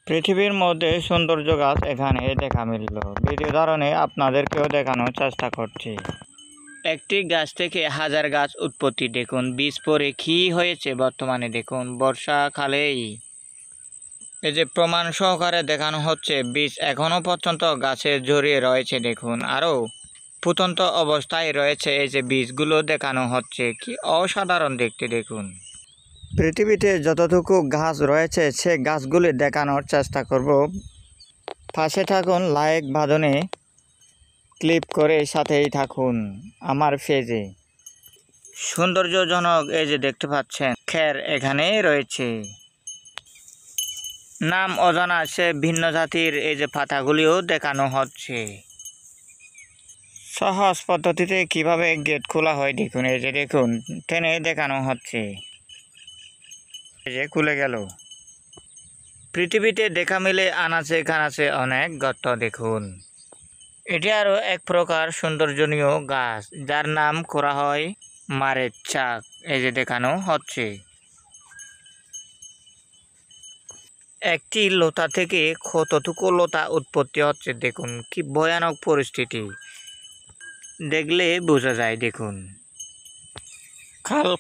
পৃথিবীর মধ্যে সৌন্দর্য গাছ এখানে দেখা মিলল। ভিডিও ধারণে আপনাদেরকেও দেখানোর চেষ্টা করছি। একটি গাছ থেকে হাজার গাছ উৎপত্তি দেখুন। বীজ পরে কি হয়েছে বর্তমানে দেখুন বর্ষাকালেই। এই যে প্রমাণ সহকারে দেখানো হচ্ছে বীজ এখনো পর্যন্ত গাছে জড়িয়ে রয়েছে দেখুন। আরও ফুটন্ত অবস্থায় রয়েছে এই যে বীজগুলো দেখানো হচ্ছে, কি অসাধারণ দেখতে দেখুন। পৃথিবীতে যতটুকু গাছ রয়েছে সে গাছগুলি দেখানোর চেষ্টা করব। পাশে থাকুন, লাইক বাটনে ক্লিক করে সাথেই থাকুন আমার পেজে। সৌন্দর্যজনক এই যে দেখতে পাচ্ছেন খের এখানেই রয়েছে। নাম অজানা সে ভিন্ন জাতির এই যে পাতাগুলিও দেখানো হচ্ছে। সহজ পদ্ধতিতে কিভাবে গেট খোলা হয় দেখুন। এই যে দেখুন টেনে দেখানো হচ্ছে, এই যে খুলে গেল। পৃথিবীতে দেখা মিলে আনাচে কানাচে অনেক গর্ত দেখুন। এটি আরও এক প্রকার সৌন্দর্যনীয় গাছ যার নাম করা হয় মারের চাক। এই যে দেখানো হচ্ছে। একটি লতা থেকে কতটুকু লতা উৎপত্তি হচ্ছে দেখুন, কি ভয়ানক পরিস্থিতি দেখলে বোঝা যায় দেখুন।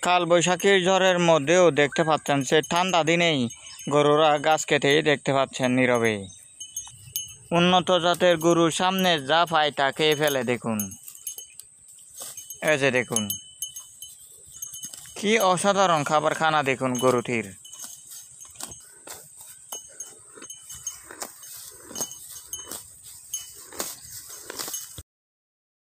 কাল বৈশাখীর ঝড়ের মধ্যেও দেখতে পাচ্ছেন সে ঠান্ডা দিনেই গরুরা গাছ কেটেই দেখতে পাচ্ছেন নীরবে। উন্নত জাতের গরুর সামনে যা পায় তা খেয়ে ফেলে দেখুন। এই যে দেখুন কি অসাধারণ খাবার খানা দেখুন গরুটির।